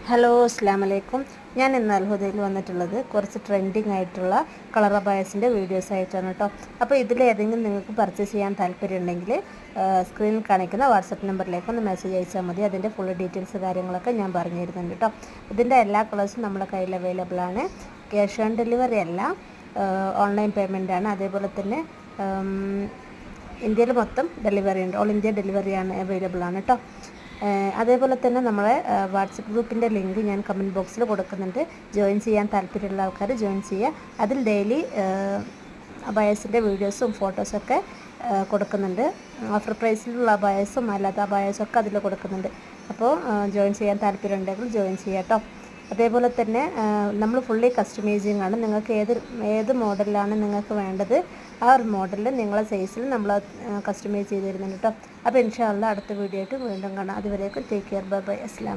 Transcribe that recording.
Hello അസ്സലാമു അലൈക്കും. ഞാൻ ഇന്ന് അൽഹുദയിൽ വന്നിട്ടുള്ളത് കുറച്ച് ട്രെൻഡിങ് ആയിട്ടുള്ള കളർ അബായസിൻ്റെ വീഡിയോസ് ആയിട്ടാണ് കേട്ടോ. അപ്പോൾ ഇതിലേതെങ്കിലും നിങ്ങൾക്ക് പർച്ചേസ് ചെയ്യാൻ താല്പര്യമുണ്ടെങ്കിൽ സ്ക്രീനിൽ കാണിക്കുന്ന വാട്സപ്പ് നമ്പറിലേക്ക് ഒന്ന് മെസ്സേജ് അയച്ചാൽ മതി. അതിൻ്റെ ഫുൾ ഡീറ്റെയിൽസ് കാര്യങ്ങളൊക്കെ ഞാൻ പറഞ്ഞു തരുന്നുണ്ട് കേട്ടോ. ഇതിൻ്റെ എല്ലാ കളേഴ്സും നമ്മുടെ കയ്യിൽ അവൈലബിൾ ആണ്. ക്യാഷ് ഓൺ ഡെലിവറി അല്ല, ഓൺലൈൻ പേയ്മെൻ്റ് ആണ്. അതേപോലെ തന്നെ ഇന്ത്യയിൽ മൊത്തം ഡെലിവറി ഉണ്ട്, ഓൾ ഇന്ത്യ ഡെലിവറിയാണ് അവൈലബിൾ ആണ് കേട്ടോ. അതേപോലെ തന്നെ നമ്മളെ വാട്സപ്പ് ഗ്രൂപ്പിൻ്റെ ലിങ്ക് ഞാൻ കമൻറ്റ് ബോക്സിൽ കൊടുക്കുന്നുണ്ട്. ജോയിൻ ചെയ്യാൻ താല്പര്യമുള്ള ആൾക്കാർ ജോയിൻ ചെയ്യുക. അതിൽ ഡെയിലി അബായസിൻ്റെ വീഡിയോസും ഫോട്ടോസൊക്കെ കൊടുക്കുന്നുണ്ട്. ഓഫർ പ്രൈസിലുള്ള അബായസും അല്ലാത്ത അബായസും ഒക്കെ അതിൽ കൊടുക്കുന്നുണ്ട്. അപ്പോൾ ജോയിൻ ചെയ്യാൻ താല്പര്യമുണ്ടെങ്കിൽ ജോയിൻ ചെയ്യാം കേട്ടോ. അതേപോലെ തന്നെ നമ്മൾ ഫുള്ളി കസ്റ്റമൈസിങ് ആണ്. നിങ്ങൾക്ക് ഏത് മോഡലിലാണ് നിങ്ങൾക്ക് വേണ്ടത് ആ ഒരു മോഡലിൽ നിങ്ങളെ സൈസിൽ നമ്മൾ കസ്റ്റമൈസ് ചെയ്ത് തരുന്നുണ്ട് കേട്ടോ. അപ്പോൾ ഇൻഷാ അല്ലാഹ് അടുത്ത വീഡിയോ ആയിട്ട് വീണ്ടും കാണാം. അതുവരേക്കും ടേക്ക് കെയർ, ബൈ ബൈ, അസ്സലാമു അലൈക്കും.